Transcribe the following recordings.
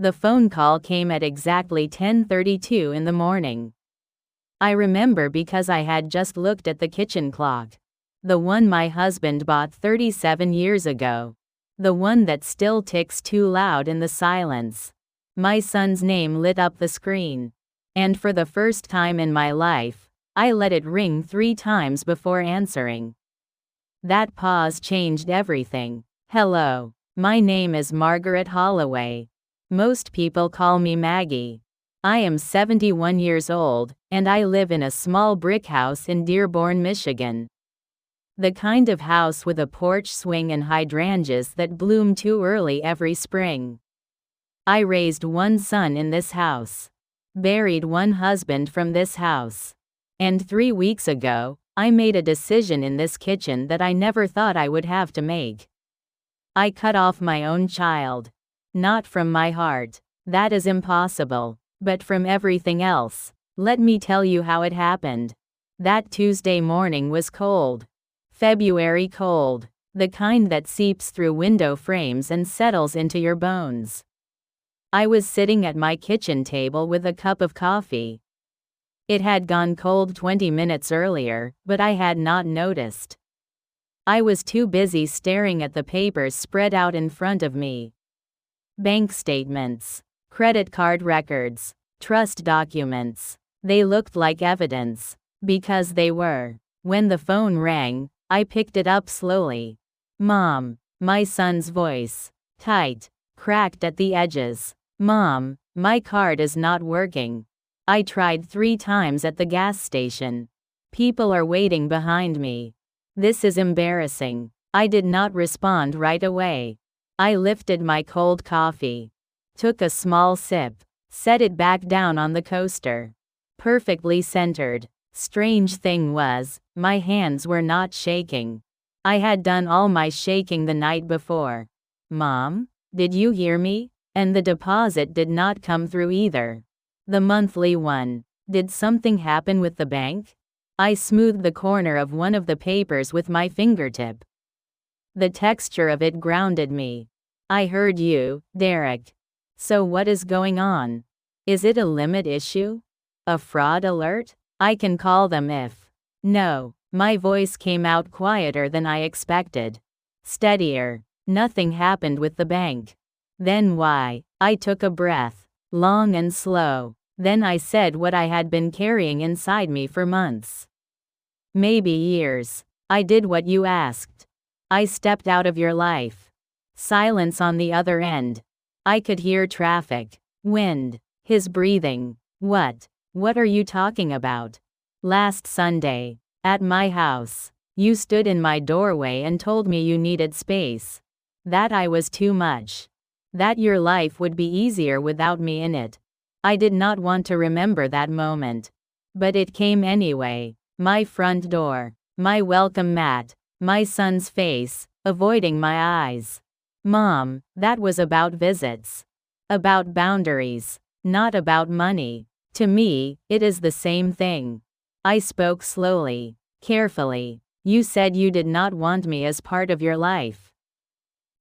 The phone call came at exactly 10:32 in the morning. I remember because I had just looked at the kitchen clock. The one my husband bought 37 years ago. The one that still ticks too loud in the silence. My son's name lit up the screen. And for the first time in my life, I let it ring 3 times before answering. That pause changed everything. Hello. My name is Margaret Holloway. Most people call me Maggie. I am 71 years old, and I live in a small brick house in Dearborn, Michigan. The kind of house with a porch swing and hydrangeas that bloom too early every spring. I raised one son in this house. Buried one husband from this house. And 3 weeks ago, I made a decision in this kitchen that I never thought I would have to make. I cut off my own child. Not from my heart. That is impossible. But from everything else. Let me tell you how it happened. That Tuesday morning was cold. February cold. The kind that seeps through window frames and settles into your bones. I was sitting at my kitchen table with a cup of coffee. It had gone cold 20 minutes earlier, but I had not noticed. I was too busy staring at the papers spread out in front of me. Bank statements. Credit card records, trust documents. They looked like evidence. Because they were. When the phone rang, I picked it up slowly. Mom. My son's voice. Tight. Cracked at the edges. Mom, my card is not working. I tried 3 times at the gas station. People are waiting behind me. This is embarrassing. I did not respond right away. I lifted my cold coffee. Took a small sip, set it back down on the coaster. Perfectly centered. Strange thing was, my hands were not shaking. I had done all my shaking the night before. Mom, did you hear me? And the deposit did not come through either. The monthly one. Did something happen with the bank? I smoothed the corner of one of the papers with my fingertip. The texture of it grounded me. I heard you, Derek. So what is going on? Is it a limit issue? A fraud alert? I can call them if. No, my voice came out quieter than I expected. Steadier. Nothing happened with the bank. Then why? I took a breath. Long and slow. Then I said what I had been carrying inside me for months. Maybe years. I did what you asked. I stepped out of your life. Silence on the other end. I could hear traffic. Wind. His breathing. What are you talking about? Last Sunday. At my house. You stood in my doorway and told me you needed space. That I was too much. That your life would be easier without me in it. I did not want to remember that moment. But it came anyway. My front door. My welcome mat. My son's face, avoiding my eyes. Mom, that was about visits. About boundaries. Not about money. To me, it is the same thing. I spoke slowly, carefully. You said you did not want me as part of your life.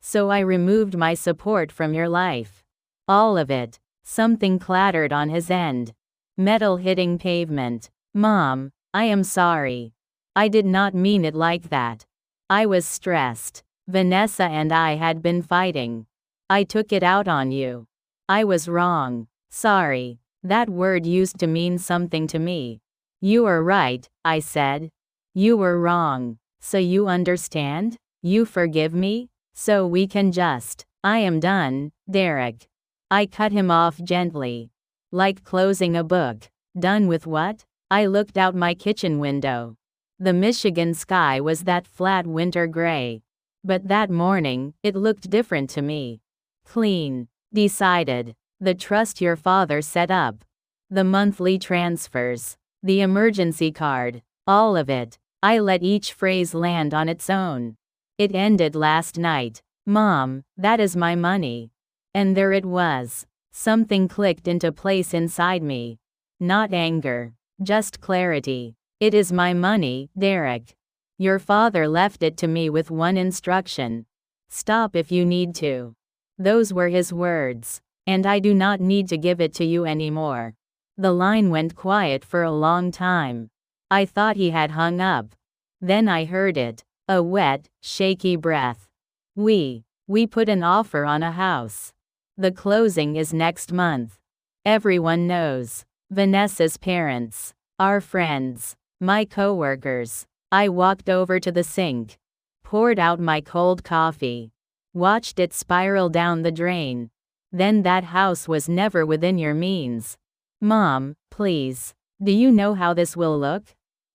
So I removed my support from your life. All of it. Something clattered on his end. Metal hitting pavement. Mom, I am sorry. I did not mean it like that. I was stressed. Vanessa and I had been fighting. I took it out on you. I was wrong. Sorry. That word used to mean something to me. You are right, I said. You were wrong. So you understand? You forgive me? So we can just. I am done, Derek. I cut him off gently. Like closing a book. Done with what? I looked out my kitchen window. The Michigan sky was that flat winter gray. But that morning, it looked different to me. Clean. Decided. The trust your father set up. The monthly transfers. The emergency card. All of it. I let each phrase land on its own. It ended last night. Mom, that is my money. And there it was. Something clicked into place inside me. Not anger. Just clarity. It is my money, Derek. Your father left it to me with one instruction. Stop if you need to. Those were his words. And I do not need to give it to you anymore. The line went quiet for a long time. I thought he had hung up. Then I heard it. A wet, shaky breath. We put an offer on a house. The closing is next month. Everyone knows. Vanessa's parents. Our friends. My coworkers. I walked over to the sink. Poured out my cold coffee. Watched it spiral down the drain. Then that house was never within your means. Mom, please. Do you know how this will look?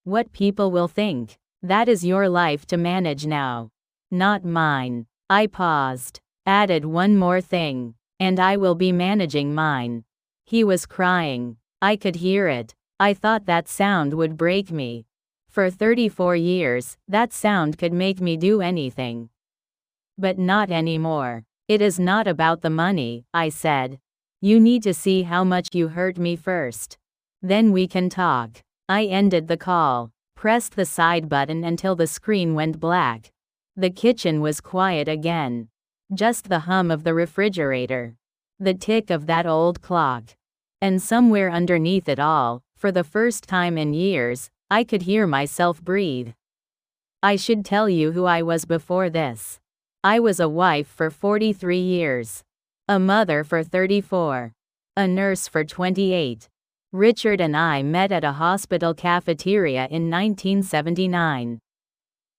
What people will think? That is your life to manage now. Not mine. I paused. Added one more thing. And I will be managing mine. He was crying. I could hear it. I thought that sound would break me. For 34 years, that sound could make me do anything. But not anymore. It is not about the money, I said. You need to see how much you hurt me first. Then we can talk. I ended the call. Pressed the side button until the screen went black. The kitchen was quiet again. Just the hum of the refrigerator. The tick of that old clock. And somewhere underneath it all, for the first time in years, I could hear myself breathe. I should tell you who I was before this. I was a wife for 43 years. A mother for 34. A nurse for 28. Richard and I met at a hospital cafeteria in 1979.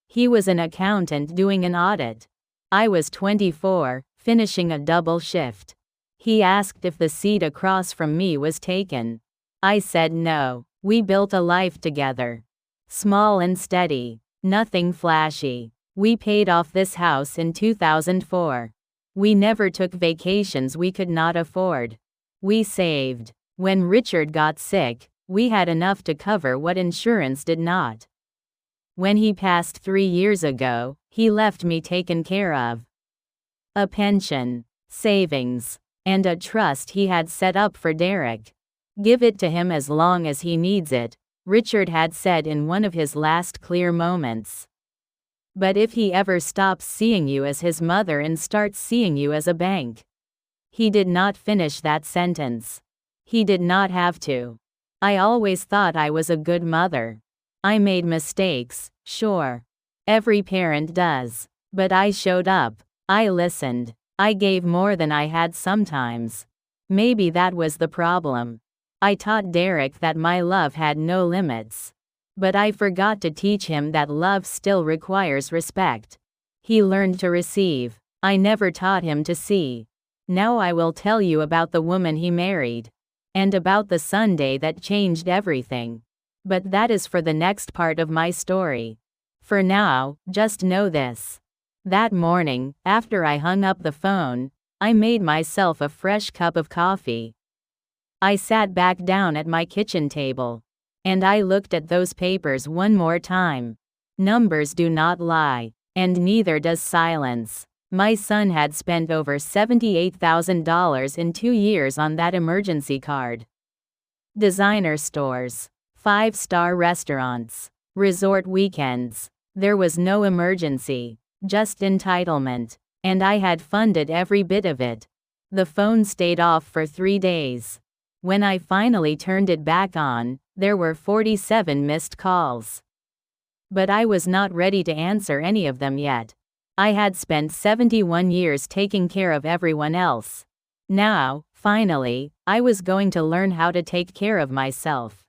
He was an accountant doing an audit. I was 24, finishing a double shift. He asked if the seat across from me was taken. I said no. We built a life together. Small and steady. Nothing flashy. We paid off this house in 2004. We never took vacations we could not afford. We saved. When Richard got sick, we had enough to cover what insurance did not. When he passed 3 years ago, he left me taken care of. A pension, savings, and a trust he had set up for Derek. Give it to him as long as he needs it, Richard had said in one of his last clear moments. But if he ever stops seeing you as his mother and starts seeing you as a bank. He did not finish that sentence. He did not have to. I always thought I was a good mother. I made mistakes, sure. Every parent does. But I showed up. I listened. I gave more than I had sometimes. Maybe that was the problem. I taught Derek that my love had no limits. But I forgot to teach him that love still requires respect. He learned to receive. I never taught him to see. Now I will tell you about the woman he married. And about the Sunday that changed everything. But that is for the next part of my story. For now, just know this. That morning, after I hung up the phone, I made myself a fresh cup of coffee. I sat back down at my kitchen table. And I looked at those papers one more time. Numbers do not lie. And neither does silence. My son had spent over $78,000 in 2 years on that emergency card. Designer stores. 5-star restaurants. Resort weekends. There was no emergency. Just entitlement. And I had funded every bit of it. The phone stayed off for 3 days. When I finally turned it back on, there were 47 missed calls. But I was not ready to answer any of them yet. I had spent 71 years taking care of everyone else. Now, finally, I was going to learn how to take care of myself.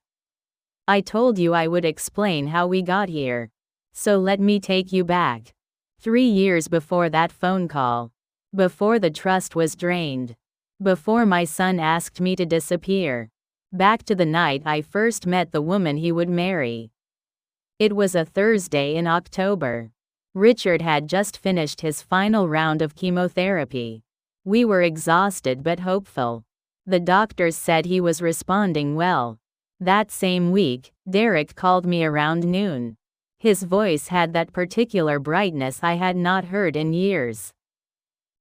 I told you I would explain how we got here. So let me take you back. 3 years before that phone call. Before the trust was drained. Before my son asked me to disappear. Back to the night I first met the woman he would marry. It was a Thursday in October. Richard had just finished his final round of chemotherapy. We were exhausted but hopeful. The doctors said he was responding well. That same week, Derek called me around noon. His voice had that particular brightness I had not heard in years.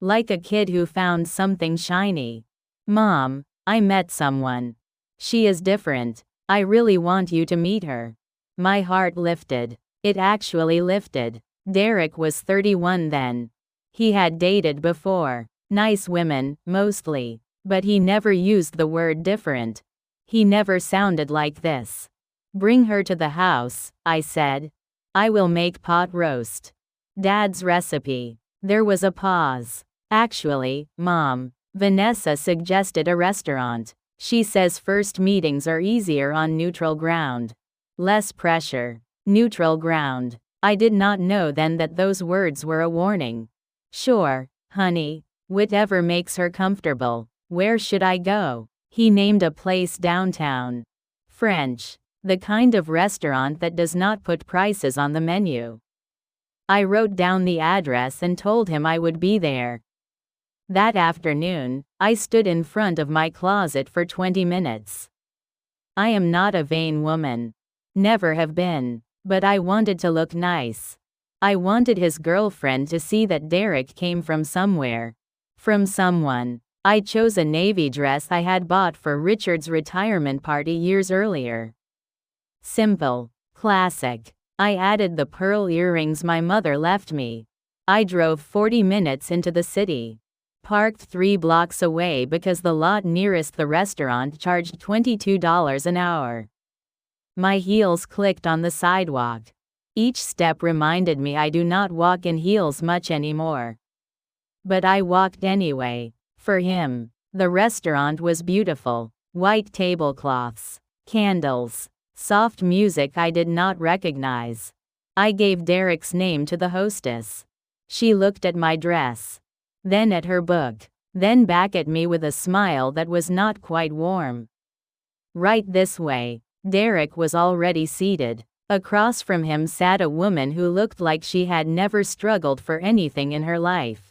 Like a kid who found something shiny. Mom, I met someone. She is different. I really want you to meet her. My heart lifted. It actually lifted. Derek was 31 then. He had dated before. Nice women, mostly. But he never used the word different. He never sounded like this. Bring her to the house, I said. I will make pot roast. Dad's recipe. There was a pause. Actually, Mom, Vanessa suggested a restaurant. She says first meetings are easier on neutral ground. Less pressure. Neutral ground. I did not know then that those words were a warning. Sure, honey. Whatever makes her comfortable. Where should I go? He named a place downtown. French. The kind of restaurant that does not put prices on the menu. I wrote down the address and told him I would be there. That afternoon, I stood in front of my closet for 20 minutes. I am not a vain woman. Never have been. But I wanted to look nice. I wanted his girlfriend to see that Derek came from somewhere. From someone. I chose a navy dress I had bought for Richard's retirement party years earlier. Simple. Classic. I added the pearl earrings my mother left me. I drove 40 minutes into the city. Parked 3 blocks away because the lot nearest the restaurant charged $22 an hour. My heels clicked on the sidewalk. Each step reminded me I do not walk in heels much anymore. But I walked anyway. For him. The restaurant was beautiful. White tablecloths. Candles. Soft music I did not recognize. I gave Derek's name to the hostess. She looked at my dress. Then at her book. Then back at me with a smile that was not quite warm. Right this way. Derek was already seated. Across from him sat a woman who looked like she had never struggled for anything in her life.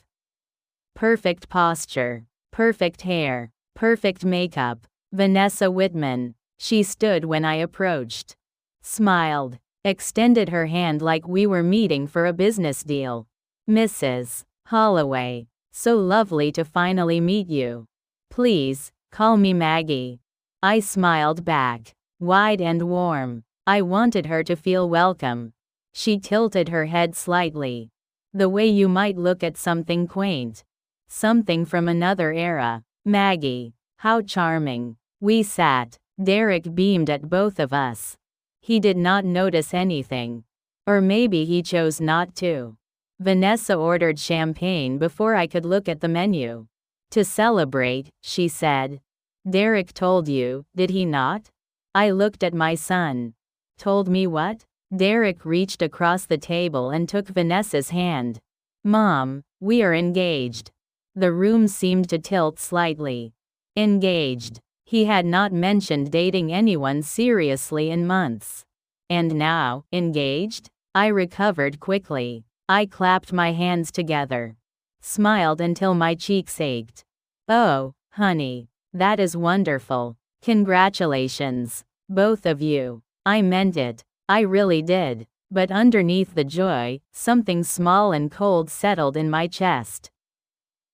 Perfect posture. Perfect hair. Perfect makeup. Vanessa Whitman. She stood when I approached. Smiled. Extended her hand like we were meeting for a business deal. Mrs. Holloway. So lovely to finally meet you. Please, call me Maggie. I smiled back. Wide and warm. I wanted her to feel welcome. She tilted her head slightly. The way you might look at something quaint. Something from another era. Maggie. How charming. We sat. Derek beamed at both of us. He did not notice anything. Or maybe he chose not to. Vanessa ordered champagne before I could look at the menu. To celebrate, she said. Derek told you, did he not? I looked at my son. Told me what? Derek reached across the table and took Vanessa's hand. Mom, we are engaged. The room seemed to tilt slightly. Engaged. He had not mentioned dating anyone seriously in months. And now, engaged? I recovered quickly. I clapped my hands together. Smiled until my cheeks ached. Oh, honey. That is wonderful. Congratulations. Both of you. I meant it. I really did. But underneath the joy, something small and cold settled in my chest.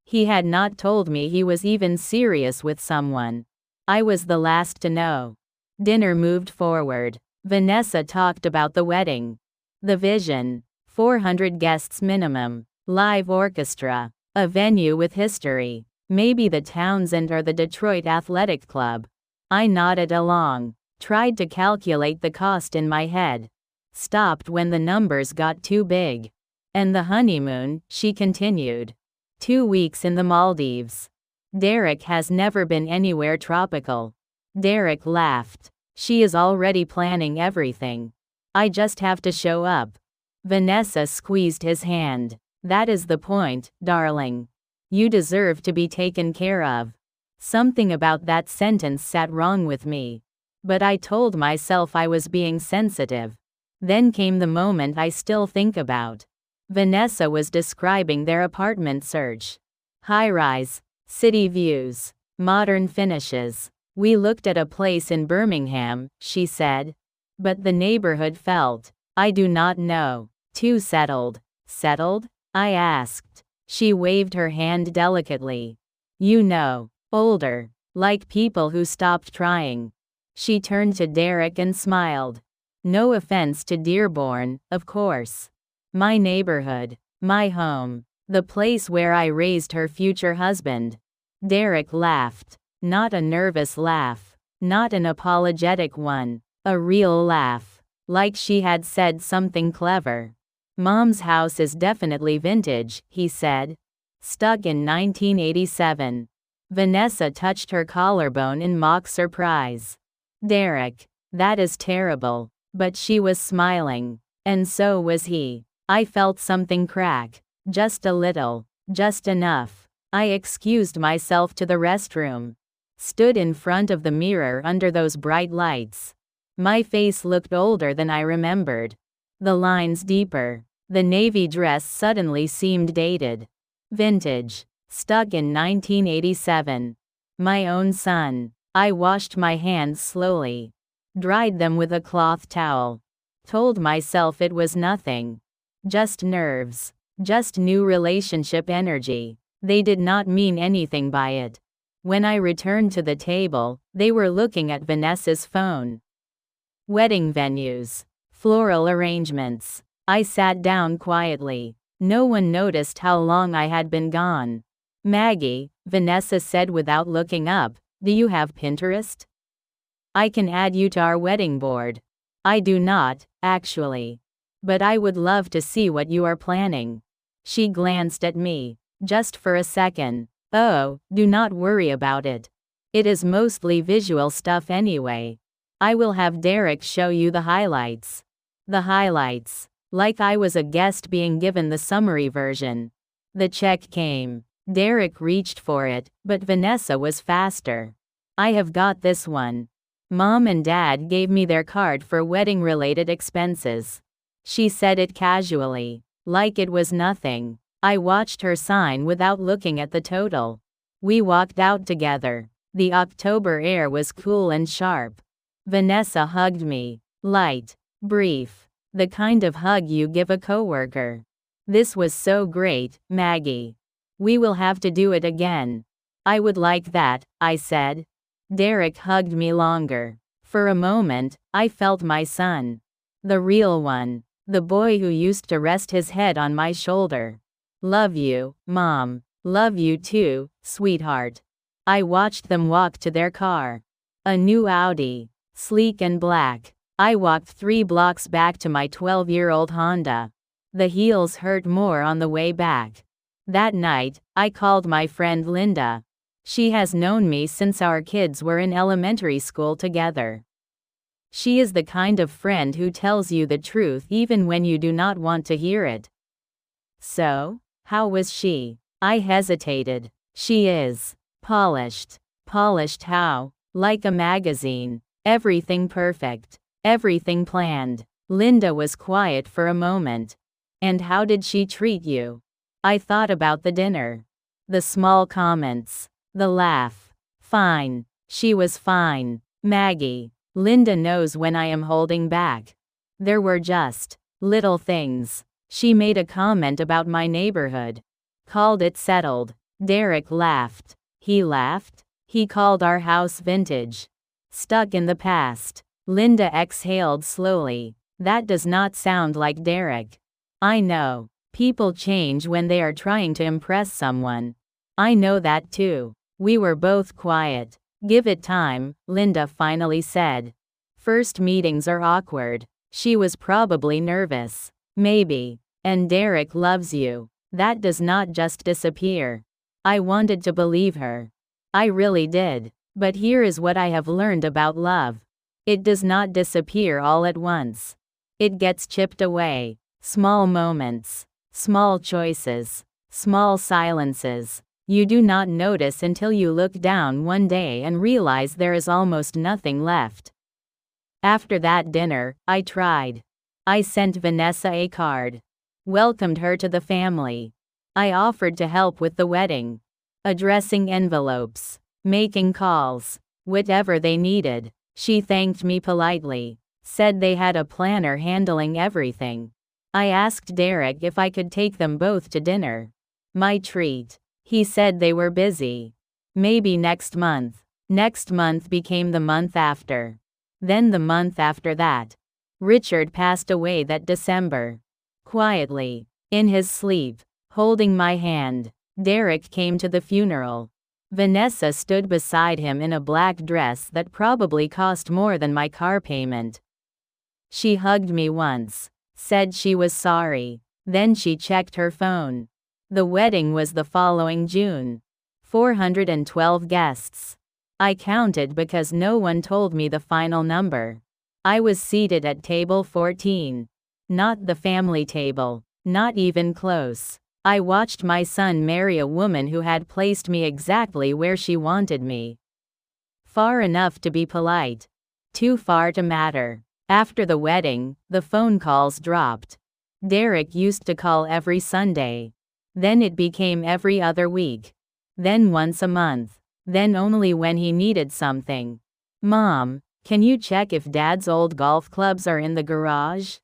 He had not told me he was even serious with someone. I was the last to know. Dinner moved forward. Vanessa talked about the wedding. The vision. 400 guests minimum. Live orchestra. A venue with history. Maybe the Townsend or the Detroit Athletic Club. I nodded along. Tried to calculate the cost in my head. Stopped when the numbers got too big. And the honeymoon, she continued. 2 weeks in the Maldives. Derek has never been anywhere tropical. Derek laughed. She is already planning everything. I just have to show up. Vanessa squeezed his hand. That is the point, darling. You deserve to be taken care of. Something about that sentence sat wrong with me. But I told myself I was being sensitive. Then came the moment I still think about. Vanessa was describing their apartment search. High-rise. City views. Modern finishes. We looked at a place in Birmingham, she said. But the neighborhood felt, I do not know, too settled. Settled? I asked. She waved her hand delicately. You know, older. Like people who stopped trying. She turned to Derek and smiled. No offense to Dearborn, of course. My neighborhood. My home. The place where I raised her future husband. Derek laughed. Not a nervous laugh. Not an apologetic one. A real laugh. Like she had said something clever. Mom's house is definitely vintage, he said. Stuck in 1987. Vanessa touched her collarbone in mock surprise. Derek, that is terrible. But she was smiling. And so was he. I felt something crack. Just a little. Just enough. I excused myself to the restroom. Stood in front of the mirror under those bright lights. My face looked older than I remembered. The lines deeper. The navy dress suddenly seemed dated. Vintage. Stuck in 1987. My own son. I washed my hands slowly. Dried them with a cloth towel. Told myself it was nothing. Just nerves. Just new relationship energy. They did not mean anything by it. When I returned to the table, they were looking at Vanessa's phone. Wedding venues. Floral arrangements. I sat down quietly. No one noticed how long I had been gone. Maggie, Vanessa said without looking up, do you have Pinterest? I can add you to our wedding board. I do not, actually. But I would love to see what you are planning. She glanced at me. Just for a second. Oh, do not worry about it. It is mostly visual stuff anyway. I will have Derek show you the highlights. The highlights. Like I was a guest being given the summary version. The check came. Derek reached for it, but Vanessa was faster. I have got this one. Mom and Dad gave me their card for wedding-related expenses. She said it casually, like it was nothing. I watched her sign without looking at the total. We walked out together. The October air was cool and sharp. Vanessa hugged me. Light. Brief. The kind of hug you give a coworker. This was so great, Maggie. We will have to do it again. I would like that, I said. Derek hugged me longer. For a moment, I felt my son. The real one. The boy who used to rest his head on my shoulder. Love you, Mom. Love you too, sweetheart. I watched them walk to their car. A new Audi. Sleek and black. I walked 3 blocks back to my 12-year-old Honda. The heels hurt more on the way back. That night, I called my friend Linda. She has known me since our kids were in elementary school together. She is the kind of friend who tells you the truth even when you do not want to hear it. So, how was she? I hesitated. She is polished. Polished how? Like a magazine. Everything perfect. Everything planned. Linda was quiet for a moment. And how did she treat you? I thought about the dinner. The small comments. The laugh. Fine. She was fine. Maggie. Linda knows when I am holding back. There were just little things. She made a comment about my neighborhood. Called it settled. Derek laughed. He laughed? He called our house vintage. Stuck in the past. Linda exhaled slowly. That does not sound like Derek. I know. People change when they are trying to impress someone. I know that too. We were both quiet. Give it time, Linda finally said. First meetings are awkward. She was probably nervous. Maybe. And Derek loves you. That does not just disappear. I wanted to believe her. I really did. But here is what I have learned about love. It does not disappear all at once. It gets chipped away. Small moments. Small choices. Small silences. You do not notice until you look down one day and realize there is almost nothing left. After that dinner, I tried. I sent Vanessa a card. Welcomed her to the family. I offered to help with the wedding. Addressing envelopes. Making calls. Whatever they needed. She thanked me politely. Said they had a planner handling everything. I asked Derek if I could take them both to dinner. My treat. He said they were busy. Maybe next month. Next month became the month after. Then the month after that. Richard passed away that December. Quietly. In his sleep. Holding my hand. Derek came to the funeral. Vanessa stood beside him in a black dress that probably cost more than my car payment. She hugged me once, said she was sorry, then she checked her phone. The wedding was the following June. 412 guests. I counted because no one told me the final number. I was seated at table 14. Not the family table, not even close. I watched my son marry a woman who had placed me exactly where she wanted me. Far enough to be polite. Too far to matter. After the wedding, the phone calls dropped. Derek used to call every Sunday. Then it became every other week. Then once a month. Then only when he needed something. Mom, can you check if Dad's old golf clubs are in the garage?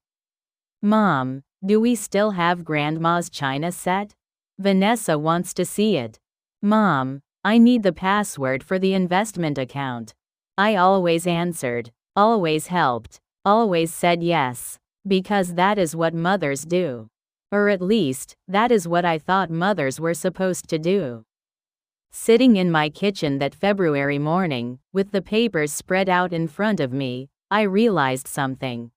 Mom, do we still have Grandma's china set? Vanessa wants to see it. Mom, I need the password for the investment account. I always answered, always helped, always said yes, because that is what mothers do. Or at least, that is what I thought mothers were supposed to do. Sitting in my kitchen that February morning, with the papers spread out in front of me, I realized something.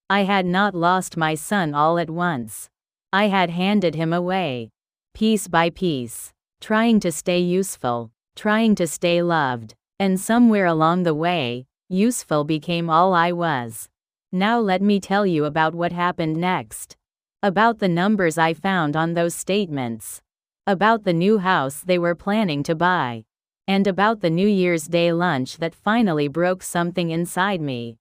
I had not lost my son all at once. I had handed him away. Piece by piece. Trying to stay useful. Trying to stay loved. And somewhere along the way, useful became all I was. Now let me tell you about what happened next. About the numbers I found on those statements. About the new house they were planning to buy. And about the New Year's Day lunch that finally broke something inside me.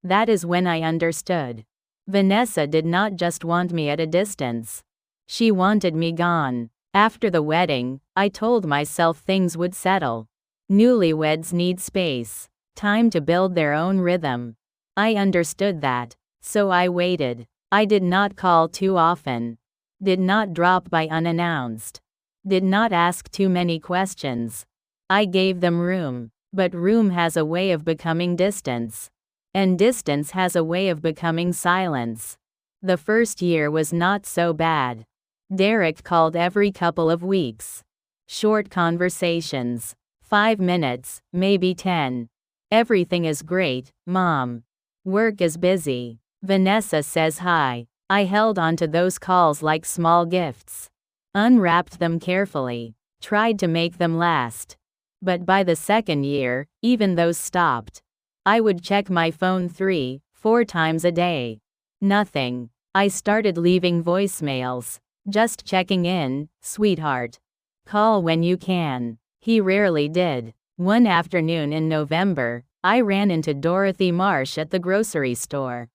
That is when I understood. Vanessa did not just want me at a distance. She wanted me gone. After the wedding, I told myself things would settle. Newlyweds need space. Time to build their own rhythm. I understood that. So I waited. I did not call too often. Did not drop by unannounced. Did not ask too many questions. I gave them room. But room has a way of becoming distance. And distance has a way of becoming silence. The first year was not so bad. Derek called every couple of weeks. Short conversations. 5 minutes, maybe 10. Everything is great, Mom. Work is busy. Vanessa says hi. I held on to those calls like small gifts. Unwrapped them carefully. Tried to make them last. But by the second year, even those stopped. I would check my phone 3, 4 times a day. Nothing. I started leaving voicemails. Just checking in, sweetheart. Call when you can. He rarely did. One afternoon in November, I ran into Dorothy Marsh at the grocery store.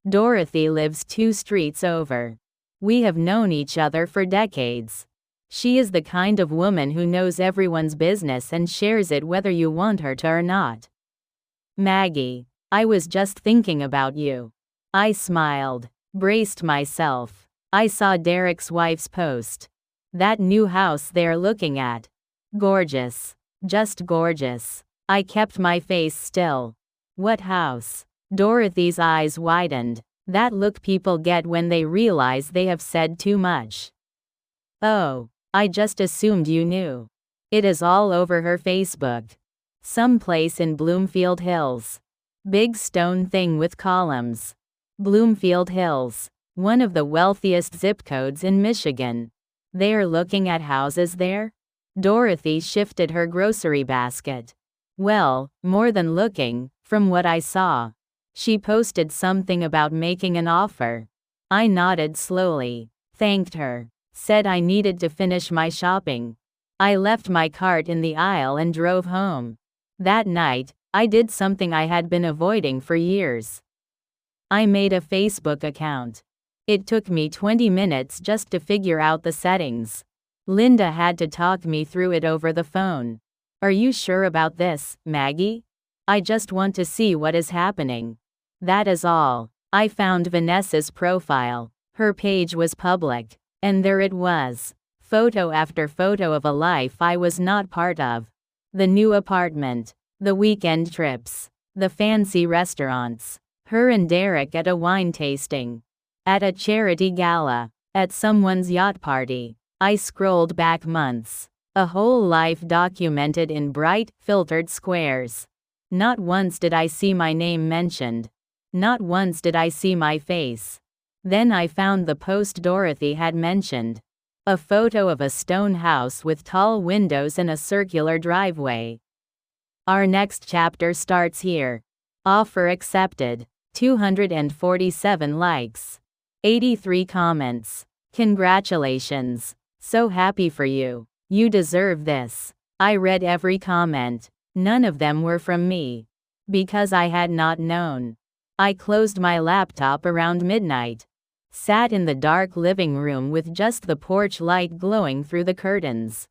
Dorothy lives 2 streets over. We have known each other for decades. She is the kind of woman who knows everyone's business and shares it whether you want her to or not. Maggie, I was just thinking about you. I smiled, braced myself. I saw Derek's wife's post. That new house they're looking at. Gorgeous. Just gorgeous. I kept my face still. What house? Dorothy's eyes widened. That look people get when they realize they have said too much. Oh, I just assumed you knew. It is all over her Facebook. Some place in Bloomfield Hills. Big stone thing with columns. Bloomfield Hills. One of the wealthiest zip codes in Michigan. They are looking at houses there? Dorothy shifted her grocery basket. Well, more than looking, from what I saw. She posted something about making an offer. I nodded slowly, thanked her, said I needed to finish my shopping. I left my cart in the aisle and drove home. That night, I did something I had been avoiding for years. I made a Facebook account. It took me 20 minutes just to figure out the settings. Linda had to talk me through it over the phone. Are you sure about this, Maggie? I just want to see what is happening. That is all. I found Vanessa's profile. Her page was public. And there it was. Photo after photo of a life I was not part of. The new apartment. The weekend trips. The fancy restaurants. Her and Derek at a wine tasting. At a charity gala. At someone's yacht party. I scrolled back months. A whole life documented in bright, filtered squares. Not once did I see my name mentioned. Not once did I see my face. Then I found the post Dorothy had mentioned. A photo of a stone house with tall windows and a circular driveway. Our next chapter starts here. Offer accepted. 247 likes. 83 comments. Congratulations. So happy for you. You deserve this. I read every comment. None of them were from me. Because I had not known. I closed my laptop around midnight. Sat in the dark living room with just the porch light glowing through the curtains.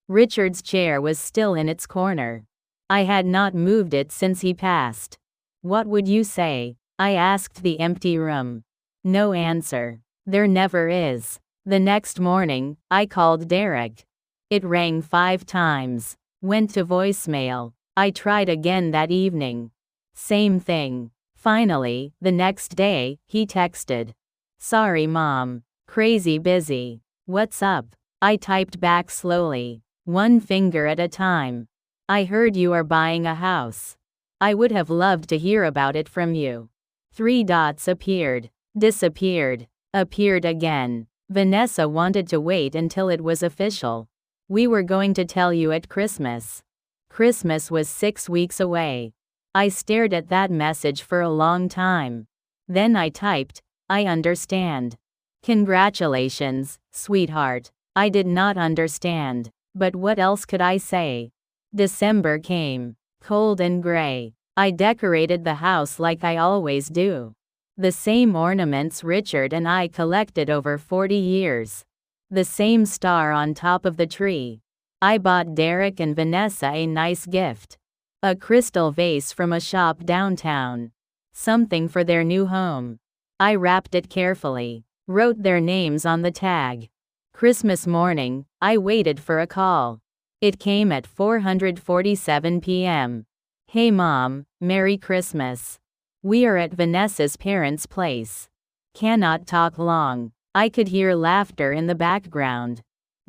Richard's chair was still in its corner. I had not moved it since he passed. What would you say? I asked the empty room. No answer. There never is. The next morning, I called Derek. It rang 5 times. Went to voicemail. I tried again that evening. Same thing. Finally, the next day, he texted. Sorry, Mom. Crazy busy. What's up? I typed back slowly. One finger at a time. I heard you are buying a house. I would have loved to hear about it from you. 3 dots appeared. Disappeared. Appeared again. Vanessa wanted to wait until it was official. We were going to tell you at Christmas. Christmas was 6 weeks away. I stared at that message for a long time. Then I typed, I understand. Congratulations, sweetheart. I did not understand. But what else could I say? December came. Cold and gray. I decorated the house like I always do. The same ornaments Richard and I collected over 40 years. The same star on top of the tree. I bought Derek and Vanessa a nice gift. A crystal vase from a shop downtown. Something for their new home. I wrapped it carefully. Wrote their names on the tag. Christmas morning, I waited for a call. It came at 4:47 p.m. Hey Mom, Merry Christmas. We are at Vanessa's parents' place. Cannot talk long. I could hear laughter in the background.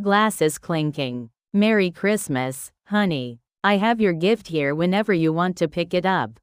Glasses clinking. Merry Christmas, honey. I have your gift here whenever you want to pick it up.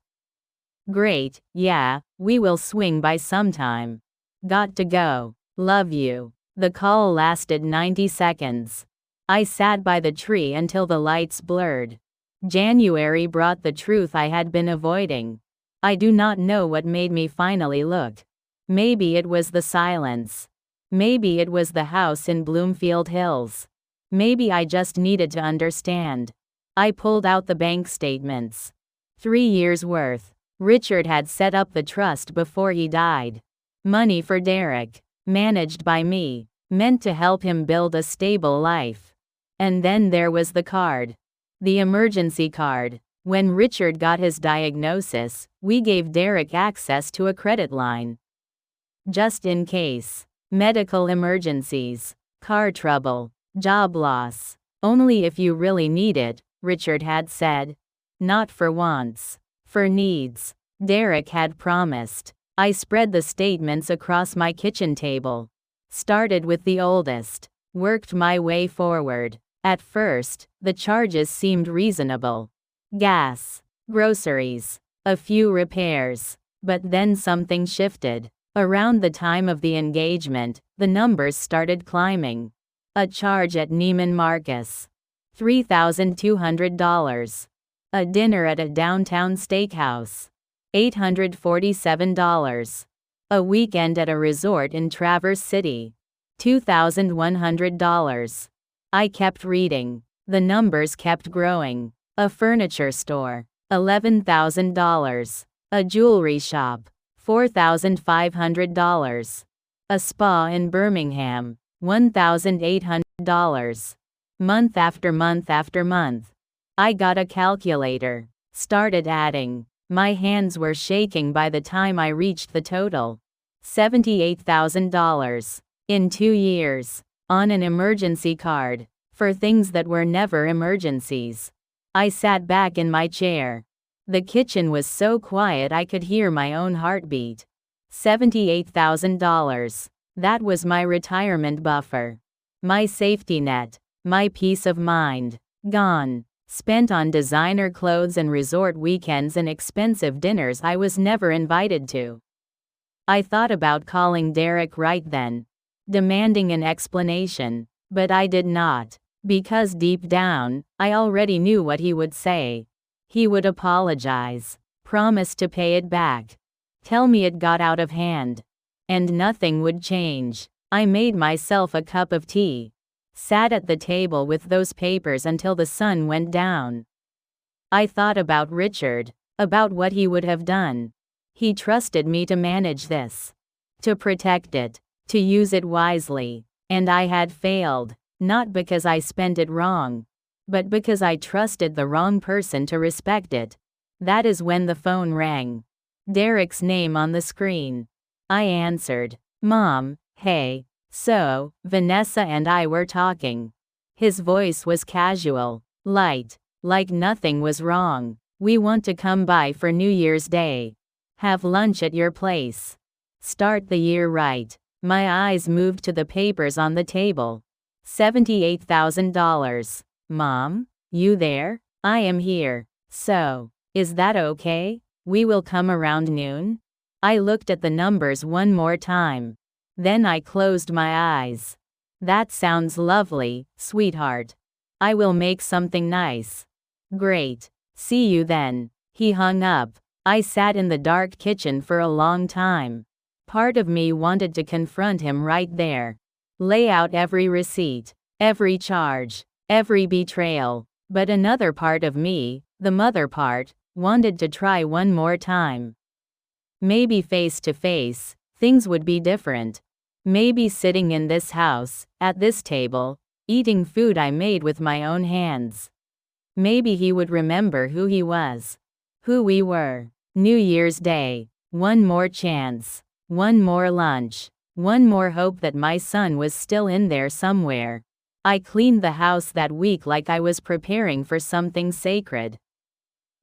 Great, yeah, we will swing by sometime. Got to go. Love you. The call lasted 90 seconds. I sat by the tree until the lights blurred. January brought the truth I had been avoiding. I do not know what made me finally look. Maybe it was the silence. Maybe it was the house in Bloomfield Hills. Maybe I just needed to understand. I pulled out the bank statements. 3 years' worth. Richard had set up the trust before he died. Money for Derek. Managed by me. Meant to help him build a stable life. And then there was the card. The emergency card. When Richard got his diagnosis, we gave Derek access to a credit line. Just in case. Medical emergencies. Car trouble. Job loss. Only if you really need it, Richard had said. Not for wants. For needs. Derek had promised. I spread the statements across my kitchen table. Started with the oldest. Worked my way forward. At first, the charges seemed reasonable. Gas. Groceries. A few repairs. But then something shifted. Around the time of the engagement, the numbers started climbing. A charge at Neiman Marcus. $3,200. A dinner at a downtown steakhouse. $847. A weekend at a resort in Traverse City. $2,100. I kept reading. The numbers kept growing. A furniture store. $11,000. A jewelry shop. $4,500. A spa in Birmingham. $1,800. Month after month after month. I got a calculator. Started adding. My hands were shaking by the time I reached the total. $78,000. In 2 years. On an emergency card. For things that were never emergencies. I sat back in my chair. The kitchen was so quiet I could hear my own heartbeat. $78,000. That was my retirement buffer. My safety net. My peace of mind. Gone. Spent on designer clothes and resort weekends and expensive dinners I was never invited to. I thought about calling Derek right then, demanding an explanation, but I did not, because deep down, I already knew what he would say. He would apologize, promise to pay it back, tell me it got out of hand, and nothing would change. I made myself a cup of tea, sat at the table with those papers until the sun went down. I thought about Richard, about what he would have done. He trusted me to manage this, to protect it, to use it wisely, and I had failed, not because I spent it wrong, but because I trusted the wrong person to respect it. That is when the phone rang. Derek's name on the screen. I answered. Mom, hey. So, Vanessa and I were talking. His voice was casual, light, like nothing was wrong. We want to come by for New Year's Day. Have lunch at your place. Start the year right. My eyes moved to the papers on the table. $78,000. Mom, you there? I am here. So, is that okay? We will come around noon? I looked at the numbers one more time. Then I closed my eyes. That sounds lovely, sweetheart. I will make something nice. Great. See you then. He hung up. I sat in the dark kitchen for a long time. Part of me wanted to confront him right there. Lay out every receipt, every charge, every betrayal. But another part of me, the mother part, wanted to try one more time. Maybe face to face, things would be different. Maybe sitting in this house, at this table, eating food I made with my own hands. Maybe he would remember who he was, who we were. New Year's Day, one more chance, one more lunch, one more hope that my son was still in there somewhere. I cleaned the house that week like I was preparing for something sacred.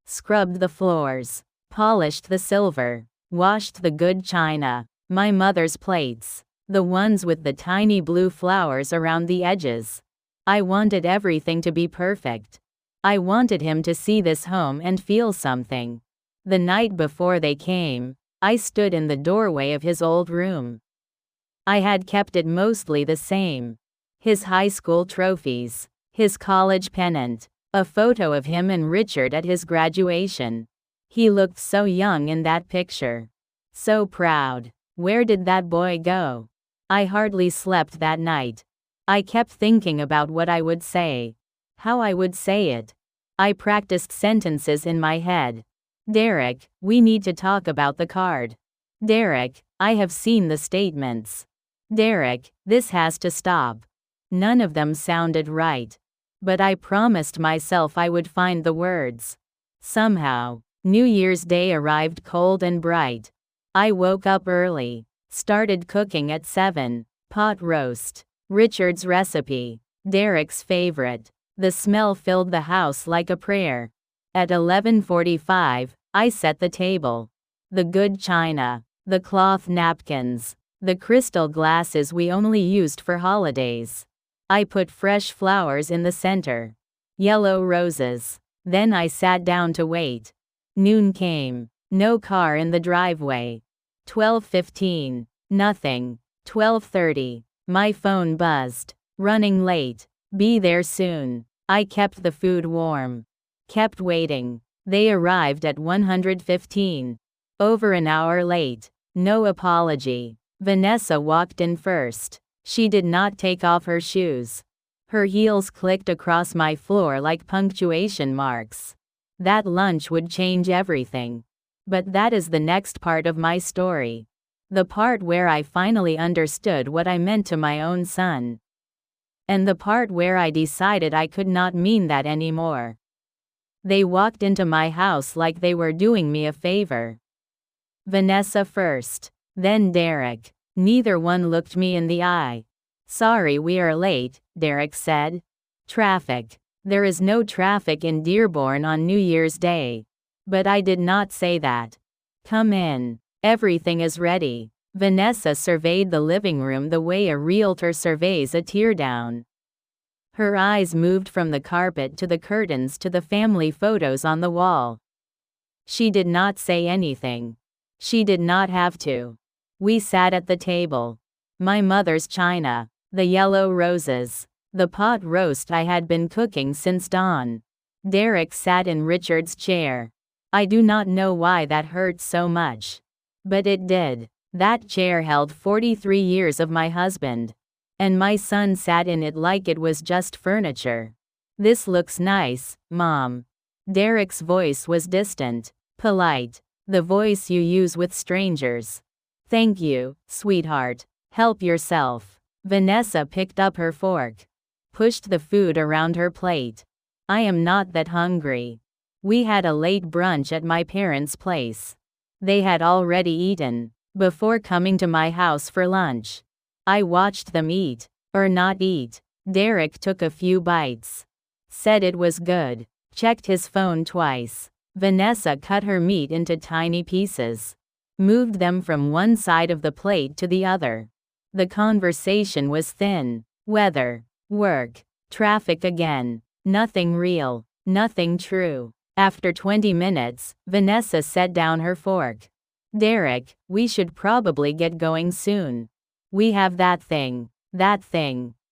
Scrubbed the floors, polished the silver, washed the good china, my mother's plates. The ones with the tiny blue flowers around the edges. I wanted everything to be perfect. I wanted him to see this home and feel something. The night before they came, I stood in the doorway of his old room. I had kept it mostly the same. His high school trophies, his college pennant, a photo of him and Richard at his graduation. He looked so young in that picture. So proud. Where did that boy go? I hardly slept that night. I kept thinking about what I would say, how I would say it. I practiced sentences in my head. Derek, we need to talk about the card. Derek, I have seen the statements. Derek, this has to stop. None of them sounded right. But I promised myself I would find the words. Somehow, New Year's Day arrived cold and bright. I woke up early. Started cooking at 7. Pot roast. Richard's recipe. Derek's favorite. The smell filled the house like a prayer. At 11:45, I set the table. The good china. The cloth napkins. The crystal glasses we only used for holidays. I put fresh flowers in the center. Yellow roses. Then I sat down to wait. Noon came. No car in the driveway. 12:15. Nothing. 12:30. My phone buzzed. Running late. Be there soon. I kept the food warm. Kept waiting. They arrived at 1:15. Over an hour late. No apology. Vanessa walked in first. She did not take off her shoes. Her heels clicked across my floor like punctuation marks. That lunch would change everything. But that is the next part of my story. The part where I finally understood what I meant to my own son. And the part where I decided I could not mean that anymore. They walked into my house like they were doing me a favor. Vanessa first, then Derek. Neither one looked me in the eye. Sorry we are late, Derek said. Traffic. There is no traffic in Dearborn on New Year's Day. But I did not say that. Come in. Everything is ready. Vanessa surveyed the living room the way a realtor surveys a teardown. Her eyes moved from the carpet to the curtains to the family photos on the wall. She did not say anything. She did not have to. We sat at the table. My mother's china, the yellow roses, the pot roast I had been cooking since dawn. Derek sat in Richard's chair. I do not know why that hurt so much. But it did. That chair held 43 years of my husband. And my son sat in it like it was just furniture. This looks nice, Mom. Derek's voice was distant, polite, the voice you use with strangers. Thank you, sweetheart. Help yourself. Vanessa picked up her fork, pushed the food around her plate. I am not that hungry. We had a late brunch at my parents' place. They had already eaten before coming to my house for lunch. I watched them eat, or not eat. Derek took a few bites. Said it was good. Checked his phone twice. Vanessa cut her meat into tiny pieces. Moved them from one side of the plate to the other. The conversation was thin. Weather, work, traffic again. Nothing real, nothing true. After 20 minutes, Vanessa set down her fork. Derek, we should probably get going soon. We have that thing.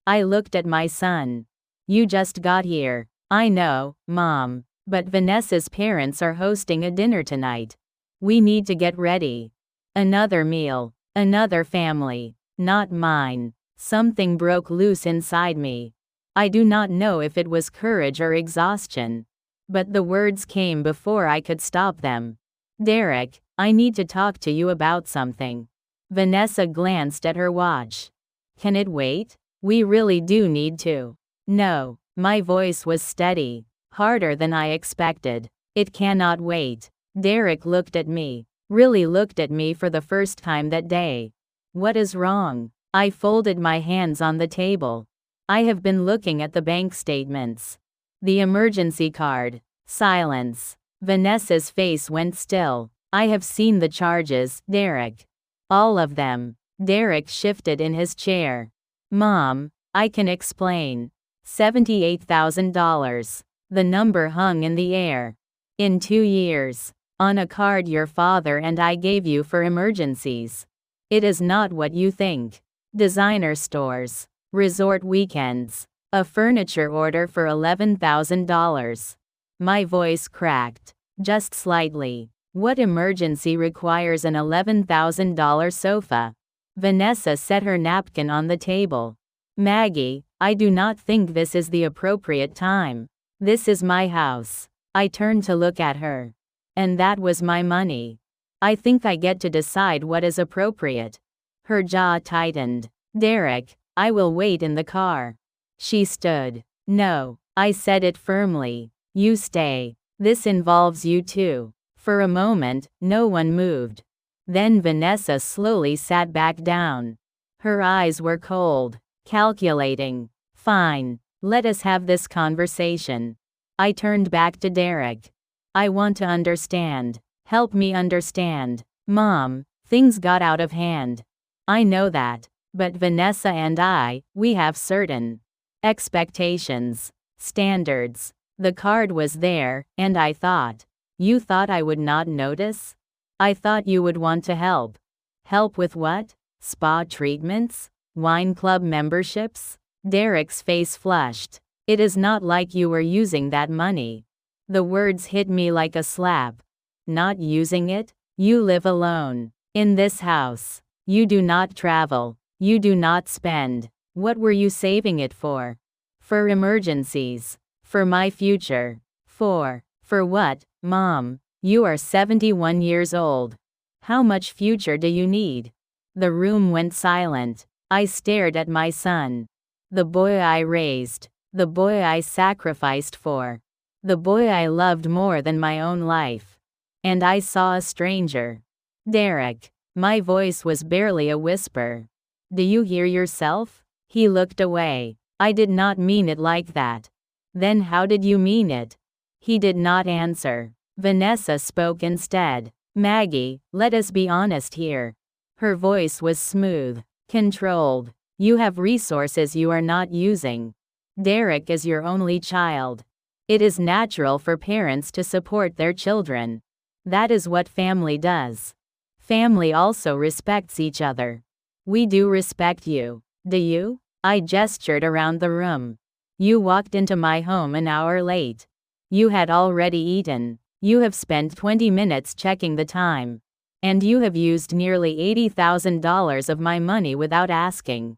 I looked at my son. You just got here. I know, Mom, but Vanessa's parents are hosting a dinner tonight. We need to get ready. Another meal, another family, not mine. Something broke loose inside me. I do not know if it was courage or exhaustion, but the words came before I could stop them. Derek, I need to talk to you about something. Vanessa glanced at her watch. Can it wait? We really do need to. No, my voice was steady, harder than I expected. It cannot wait. Derek looked at me, really looked at me for the first time that day. What is wrong? I folded my hands on the table. I have been looking at the bank statements. The emergency card. Silence. Vanessa's face went still. I have seen the charges, Derek. All of them. Derek shifted in his chair. Mom, I can explain. $78,000. The number hung in the air. In 2 years. On a card your father and I gave you for emergencies. It is not what you think. Designer stores. Resort weekends. A furniture order for $11,000. My voice cracked. Just slightly. What emergency requires an $11,000 sofa? Vanessa set her napkin on the table. Maggie, I do not think this is the appropriate time. This is my house. I turned to look at her. And that was my money. I think I get to decide what is appropriate. Her jaw tightened. Derek, I will wait in the car. She stood. No, I said it firmly. You stay. This involves you too. For a moment, no one moved. Then Vanessa slowly sat back down. Her eyes were cold, calculating. Fine, let us have this conversation. I turned back to Derek. I want to understand. Help me understand. Mom, things got out of hand. I know that. But Vanessa and I, we have certain expectations, standards. The card was there, and I thought. You thought I would not notice? I thought you would want to help. Help with what? Spa treatments? Wine club memberships? Derek's face flushed. It is not like you were using that money. The words hit me like a slap. Not using it? You live alone. In this house. You do not travel. You do not spend. What were you saving it for? For emergencies. For my future. For what, Mom? You are 71 years old. How much future do you need? The room went silent. I stared at my son. The boy I raised. The boy I sacrificed for. The boy I loved more than my own life. And I saw a stranger. Derek. My voice was barely a whisper. Do you hear yourself? He looked away. I did not mean it like that. Then how did you mean it? He did not answer. Vanessa spoke instead. Maggie, let us be honest here. Her voice was smooth, controlled. You have resources you are not using. Derek is your only child. It is natural for parents to support their children. That is what family does. Family also respects each other. We do respect you. Do you? I gestured around the room. You walked into my home an hour late. You had already eaten. You have spent 20 minutes checking the time. And you have used nearly $80,000 of my money without asking.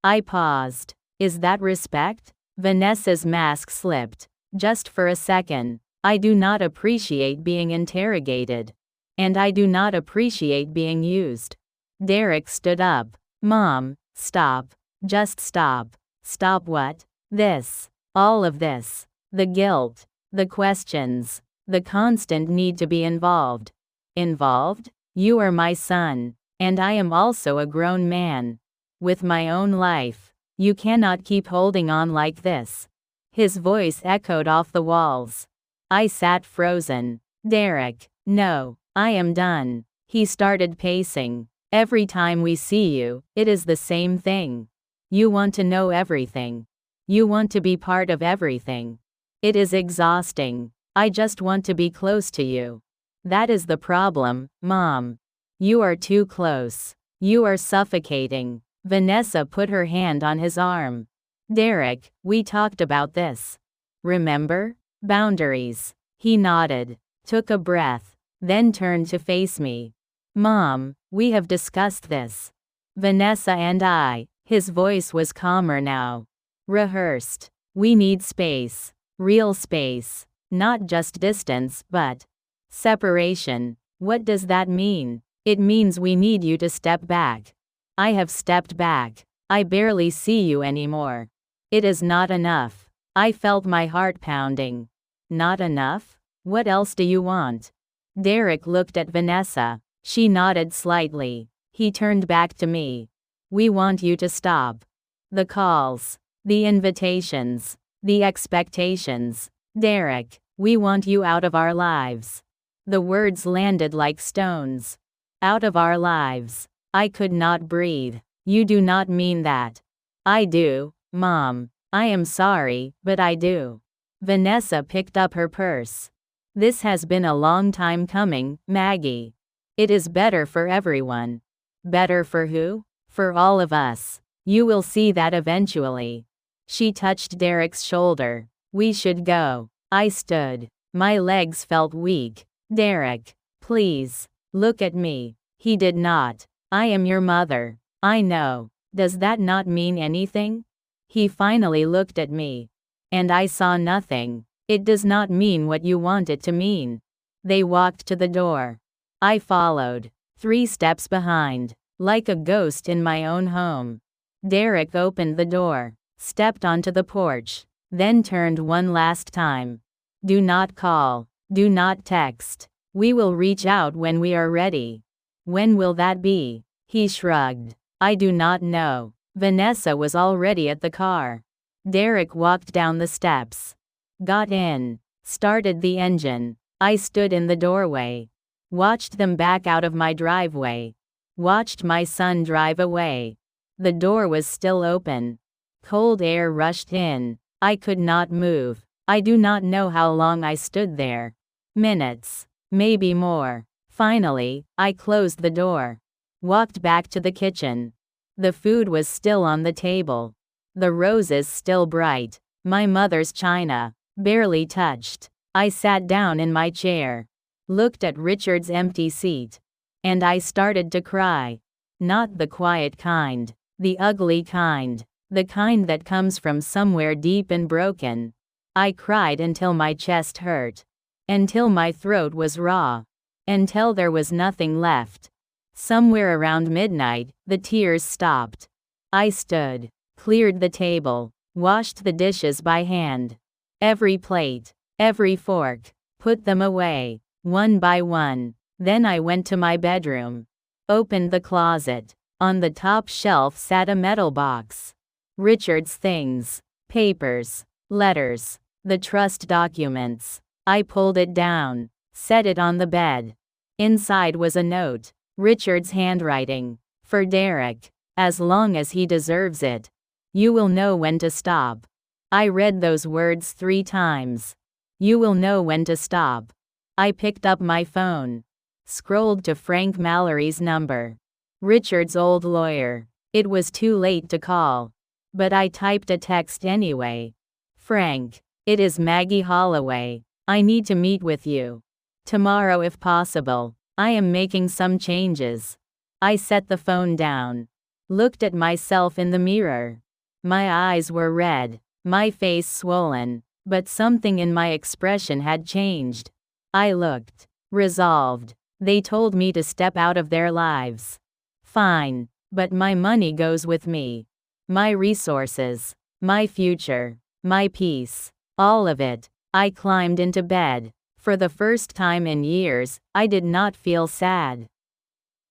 I paused. Is that respect? Vanessa's mask slipped. Just for a second. I do not appreciate being interrogated. And I do not appreciate being used. Derek stood up. Mom, stop. Just stop. Stop what? This. All of this. The guilt. The questions. The constant need to be involved. Involved? You are my son. And I am also a grown man. With my own life. You cannot keep holding on like this. His voice echoed off the walls. I sat frozen. Derek, no, I am done. He started pacing. Every time we see you, it is the same thing. You want to know everything. You want to be part of everything. It is exhausting. I just want to be close to you. That is the problem, Mom. You are too close. You are suffocating. Vanessa put her hand on his arm. Derek, we talked about this. Remember? Boundaries. He nodded, took a breath, then turned to face me. Mom, we have discussed this. Vanessa and I, his voice was calmer now. Rehearsed. We need space. Real space. Not just distance, but separation. What does that mean? It means we need you to step back. I have stepped back. I barely see you anymore. It is not enough. I felt my heart pounding. Not enough? What else do you want? Derek looked at Vanessa. She nodded slightly. He turned back to me. We want you to stop. The calls. The invitations. The expectations. Derek, we want you out of our lives. The words landed like stones. Out of our lives. I could not breathe. You do not mean that. I do, Mom. I am sorry, but I do. Vanessa picked up her purse. This has been a long time coming, Maggie. It is better for everyone. Better for who? For all of us. You will see that eventually. She touched Derek's shoulder. We should go. I stood. My legs felt weak. Derek, please, look at me. He did not. I am your mother. I know. Does that not mean anything? He finally looked at me. And I saw nothing. It does not mean what you want it to mean. They walked to the door. I followed. 3 steps behind. Like a ghost in my own home. Derek opened the door. Stepped onto the porch. Then turned one last time. Do not call. Do not text. We will reach out when we are ready. When will that be? He shrugged. I do not know. Vanessa was already at the car. Derek walked down the steps. Got in. Started the engine. I stood in the doorway. Watched them back out of my driveway. Watched my son drive away. The door was still open. Cold air rushed in. I could not move. I do not know how long I stood there. Minutes. Maybe more. Finally, I closed the door. Walked back to the kitchen. The food was still on the table. The roses still bright. My mother's china, barely touched. I sat down in my chair. Looked at Richard's empty seat. And I started to cry. Not the quiet kind. The ugly kind. The kind that comes from somewhere deep and broken. I cried until my chest hurt. Until my throat was raw. Until there was nothing left. Somewhere around midnight, the tears stopped. I stood. Cleared the table. Washed the dishes by hand. Every plate. Every fork. Put them away. One by one. Then I went to my bedroom. Opened the closet. On the top shelf sat a metal box. Richard's things. Papers. Letters. The trust documents. I pulled it down. Set it on the bed. Inside was a note. Richard's handwriting. For Derek. As long as he deserves it. You will know when to stop. I read those words 3 times. You will know when to stop. I picked up my phone. Scrolled to Frank Mallory's number. Richard's old lawyer. It was too late to call. But I typed a text anyway. Frank, it is Maggie Holloway. I need to meet with you. Tomorrow if possible. I am making some changes. I set the phone down. Looked at myself in the mirror. My eyes were red, my face swollen, but something in my expression had changed. I looked resolved. They told me to step out of their lives. Fine, but my money goes with me. My resources, my future, my peace, all of it. I climbed into bed. For the first time in years, I did not feel sad.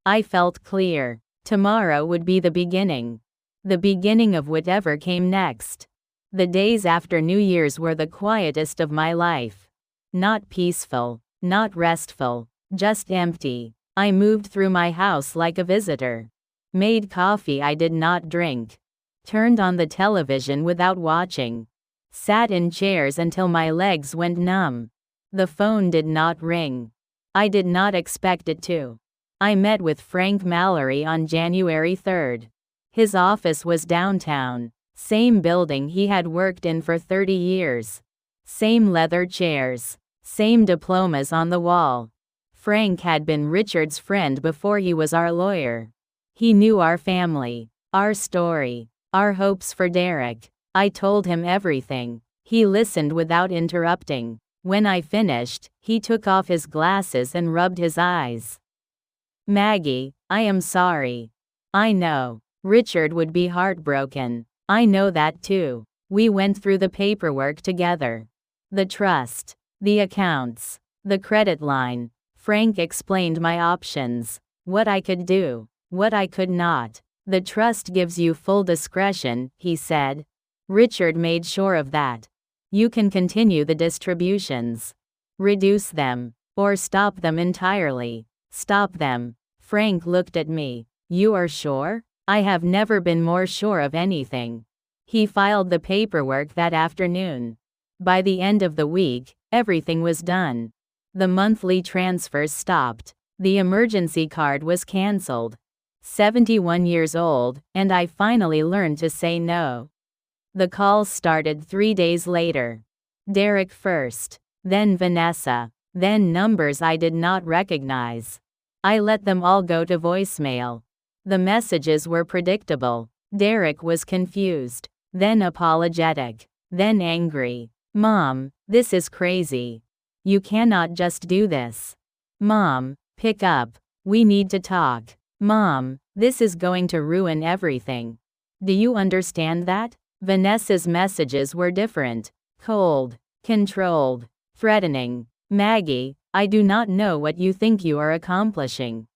I felt clear. Tomorrow would be the beginning. The beginning of whatever came next. The days after New Year's were the quietest of my life. Not peaceful, not restful, just empty. I moved through my house like a visitor. Made coffee I did not drink. Turned on the television without watching. Sat in chairs until my legs went numb. The phone did not ring. I did not expect it to. I met with Frank Mallory on January 3rd. His office was downtown. Same building he had worked in for 30 years. Same leather chairs. Same diplomas on the wall. Frank had been Richard's friend before he was our lawyer. He knew our family, our story, our hopes for Derek. I told him everything. He listened without interrupting. When I finished, he took off his glasses and rubbed his eyes. Maggie, I am sorry. I know. Richard would be heartbroken. I know that too. We went through the paperwork together. The trust, the accounts, the credit line. Frank explained my options. What I could do, what I could not. The trust gives you full discretion, he said. Richard made sure of that. You can continue the distributions. Reduce them. Or stop them entirely. Stop them. Frank looked at me. You are sure? I have never been more sure of anything. He filed the paperwork that afternoon. By the end of the week, everything was done. The monthly transfers stopped. The emergency card was canceled. 71 years old, and I finally learned to say no. The calls started 3 days later. Derek first, then Vanessa, then numbers I did not recognize. I let them all go to voicemail. The messages were predictable. Derek was confused, then apologetic, then angry. Mom, this is crazy. You cannot just do this. Mom, pick up. We need to talk. Mom, this is going to ruin everything. Do you understand that? Vanessa's messages were different. Cold, controlled, threatening. Maggie, I do not know what you think you are accomplishing.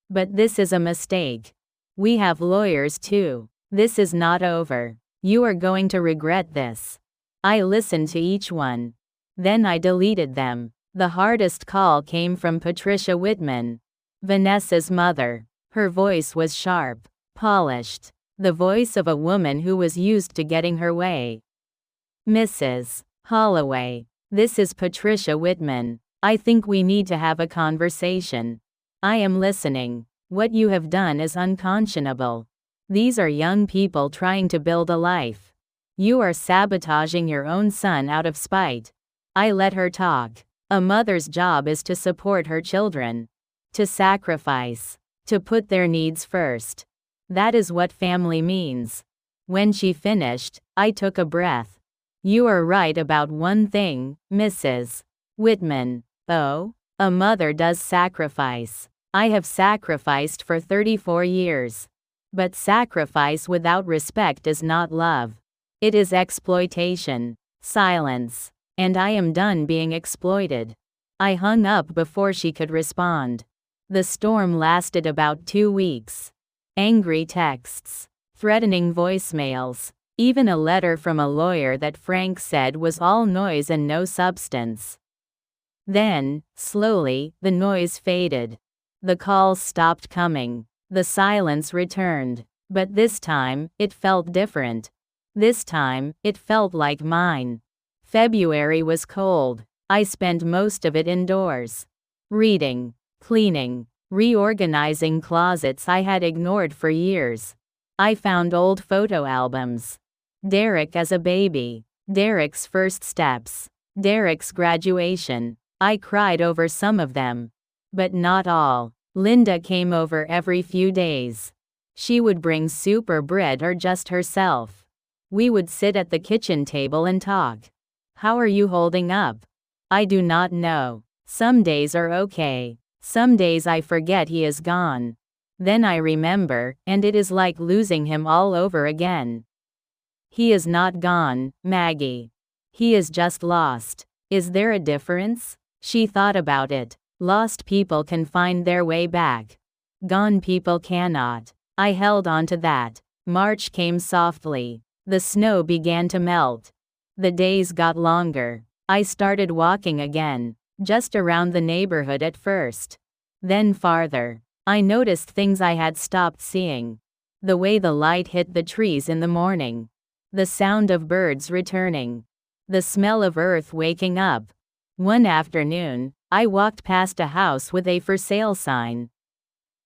But this is a mistake. We have lawyers too. This is not over. You are going to regret this. I listened to each one. Then I deleted them. The hardest call came from Patricia Whitman, Vanessa's mother. Her voice was sharp, polished. The voice of a woman who was used to getting her way. Mrs. Holloway, this is Patricia Whitman. I think we need to have a conversation. I am listening. What you have done is unconscionable. These are young people trying to build a life. You are sabotaging your own son out of spite. I let her talk. A mother's job is to support her children. To sacrifice. To put their needs first. That is what family means. When she finished, I took a breath. You are right about one thing, Mrs. Whitman. Oh, a mother does sacrifice. I have sacrificed for 34 years. But sacrifice without respect is not love. It is exploitation. Silence. And I am done being exploited. I hung up before she could respond. The storm lasted about 2 weeks. Angry texts. Threatening voicemails. Even a letter from a lawyer that Frank said was all noise and no substance. Then, slowly, the noise faded. The calls stopped coming. The silence returned. But this time, it felt different. This time, it felt like mine. February was cold. I spent most of it indoors. Reading, cleaning, reorganizing closets I had ignored for years. I found old photo albums. Derek as a baby. Derek's first steps. Derek's graduation. I cried over some of them. But not all. Linda came over every few days. She would bring soup or bread or just herself. We would sit at the kitchen table and talk. How are you holding up? I do not know. Some days are okay. Some days I forget he is gone. Then I remember, and it is like losing him all over again. He is not gone, Maggie. He is just lost. Is there a difference? She thought about it. Lost people can find their way back. Gone people cannot. I held on to that. March came softly. The snow began to melt. The days got longer. I started walking again. Just around the neighborhood at first. Then farther. I noticed things I had stopped seeing. The way the light hit the trees in the morning. The sound of birds returning. The smell of earth waking up. One afternoon, I walked past a house with a for sale sign.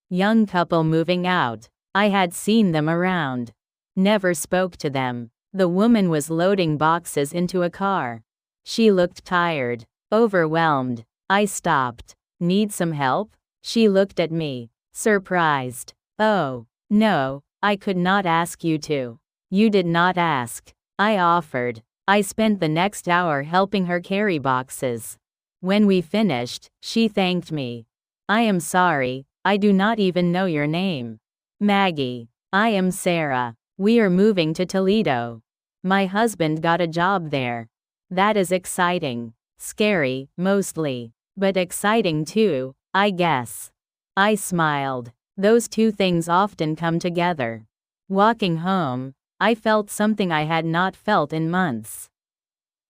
Young couple moving out. I had seen them around. Never spoke to them. The woman was loading boxes into a car. She looked tired, overwhelmed. I stopped. Need some help? She looked at me, surprised. Oh, no, I could not ask you to. You did not ask. I offered. I spent the next hour helping her carry boxes. When we finished, she thanked me. I am sorry, I do not even know your name. Maggie. I am Sarah. We are moving to Toledo. My husband got a job there. That is exciting. Scary, mostly. But exciting too, I guess. I smiled. Those two things often come together. Walking home, I felt something I had not felt in months.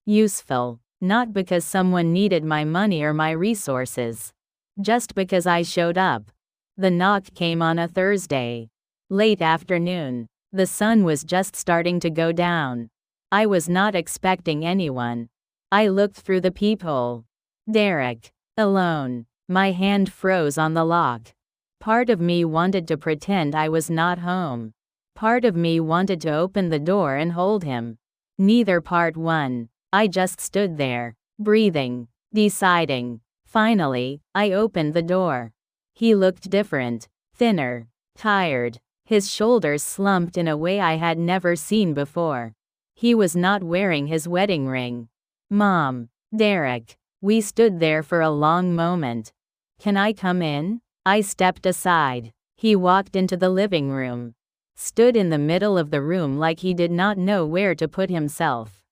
Useful. Not because someone needed my money or my resources. Just because I showed up. The knock came on a Thursday. Late afternoon. The sun was just starting to go down. I was not expecting anyone. I looked through the peephole. Derek. Alone. My hand froze on the lock. Part of me wanted to pretend I was not home. Part of me wanted to open the door and hold him. Neither part won. I just stood there, breathing, deciding. Finally, I opened the door. He looked different, thinner, tired. His shoulders slumped in a way I had never seen before. He was not wearing his wedding ring. Mom. Derek. We stood there for a long moment. Can I come in? I stepped aside. He walked into the living room. Stood in the middle of the room like he did not know where to put himself.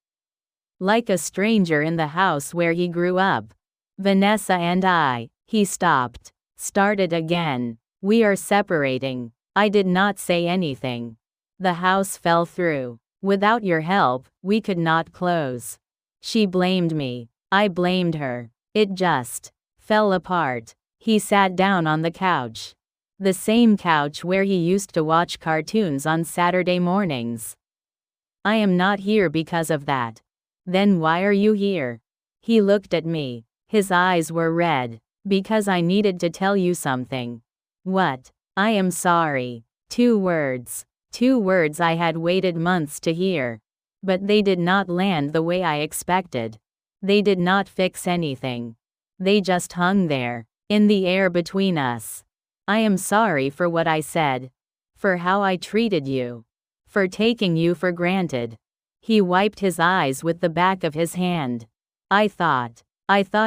Like a stranger in the house where he grew up. Vanessa and I. He stopped. Started again. We are separating. I did not say anything. The house fell through. Without your help, we could not close. She blamed me. I blamed her. It just fell apart. He sat down on the couch. The same couch where he used to watch cartoons on Saturday mornings. I am not here because of that. Then why are you here? He looked at me. His eyes were red. Because I needed to tell you something. What? I am sorry. 2 words. 2 words I had waited months to hear. But they did not land the way I expected. They did not fix anything. They just hung there, in the air between us. I am sorry for what I said. For how I treated you. For taking you for granted. He wiped his eyes with the back of his hand. I thought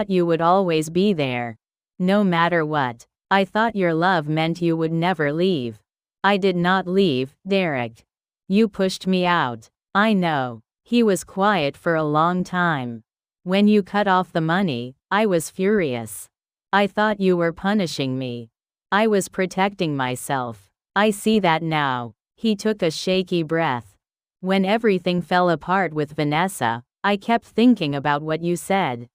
you would always be there. No matter what. I thought your love meant you would never leave. I did not leave, Derek. You pushed me out. I know. He was quiet for a long time. When you cut off the money, I was furious. I thought you were punishing me. I was protecting myself. I see that now. He took a shaky breath. When everything fell apart with Vanessa, I kept thinking about what you said.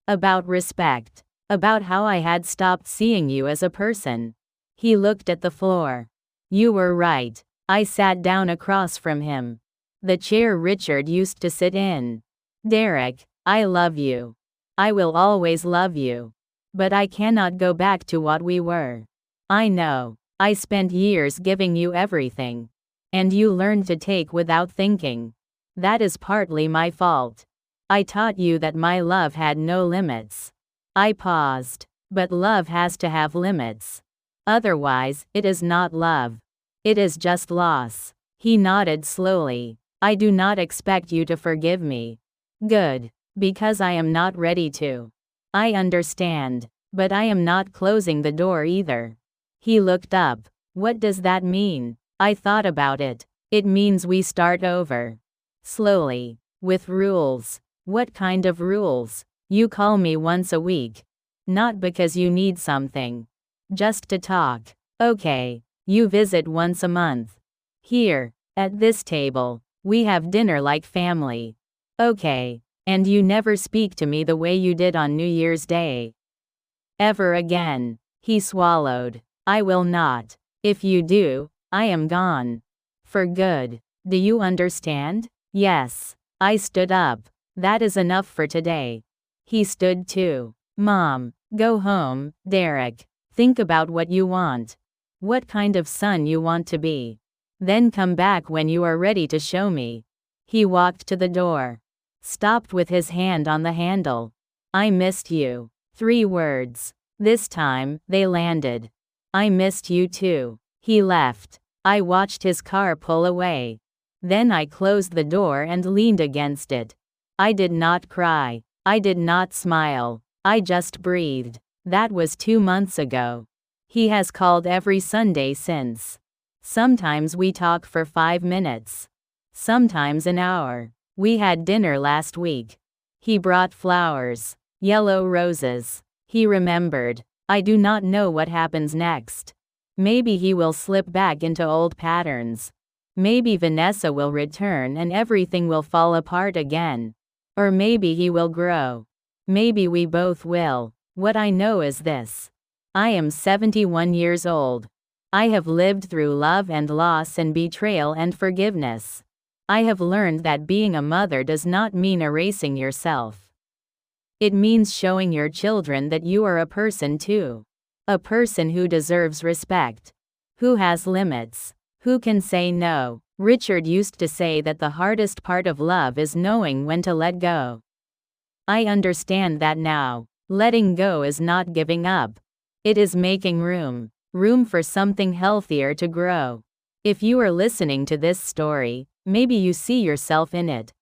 About respect. About how I had stopped seeing you as a person. He looked at the floor. You were right. I sat down across from him. The chair Richard used to sit in. Derek, I love you. I will always love you. But I cannot go back to what we were. I know. I spent years giving you everything. And you learned to take without thinking. That is partly my fault. I taught you that my love had no limits. I paused. But love has to have limits. Otherwise, it is not love. It is just loss. He nodded slowly. I do not expect you to forgive me. Good. Because I am not ready to. I understand. But I am not closing the door either. He looked up. What does that mean? I thought about it. It means we start over. Slowly. With rules. What kind of rules? You call me once a week. Not because you need something. Just to talk. Okay. You visit once a month. Here. At this table. We have dinner like family. Okay. And you never speak to me the way you did on New Year's Day. Ever again. He swallowed. I will not. If you do, I am gone. For good. Do you understand? Yes. I stood up. That is enough for today. He stood too. Mom, go home, Derek. Think about what you want. What kind of son you want to be. Then come back when you are ready to show me. He walked to the door. Stopped with his hand on the handle. I missed you. 3 words. This time, they landed. I missed you too. He left. I watched his car pull away. Then I closed the door and leaned against it. I did not cry. I did not smile. I just breathed. That was 2 months ago. He has called every Sunday since. Sometimes we talk for 5 minutes. Sometimes an hour. We had dinner last week. He brought flowers. Yellow roses. He remembered. I do not know what happens next. Maybe he will slip back into old patterns. Maybe Vanessa will return and everything will fall apart again. Or maybe he will grow. Maybe we both will. What I know is this. I am 71 years old. I have lived through love and loss and betrayal and forgiveness. I have learned that being a mother does not mean erasing yourself. It means showing your children that you are a person too. A person who deserves respect. Who has limits. Who can say no. Richard used to say that the hardest part of love is knowing when to let go. I understand that now. Letting go is not giving up. It is making room. Room for something healthier to grow. If you are listening to this story, maybe you see yourself in it.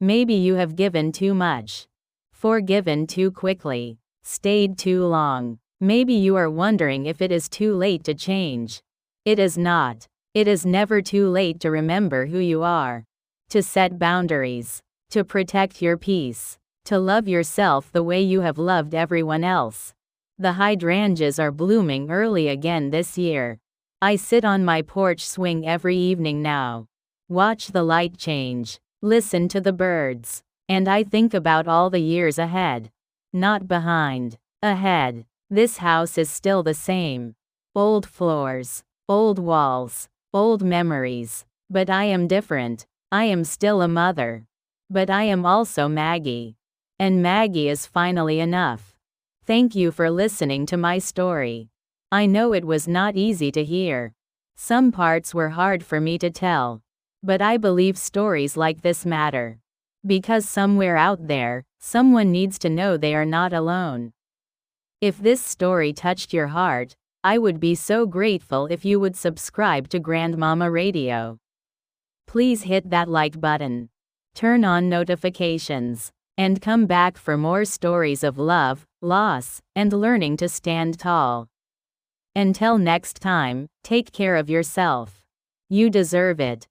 Maybe you have given too much. Forgiven too quickly. Stayed too long. Maybe you are wondering if it is too late to change. It is not. It is never too late to remember who you are. To set boundaries. To protect your peace. To love yourself the way you have loved everyone else. The hydrangeas are blooming early again this year. I sit on my porch swing every evening now. Watch the light change. Listen to the birds. And I think about all the years ahead. Not behind. Ahead. This house is still the same. Old floors. Old walls. Old memories. But I am different. I am still a mother. But I am also Maggie. And Maggie is finally enough. Thank you for listening to my story. I know it was not easy to hear. Some parts were hard for me to tell. But I believe stories like this matter. Because somewhere out there, someone needs to know they are not alone. If this story touched your heart, I would be so grateful if you would subscribe to Grandmama Radio. Please hit that like button. Turn on notifications. And come back for more stories of love, loss, and learning to stand tall. Until next time, take care of yourself. You deserve it.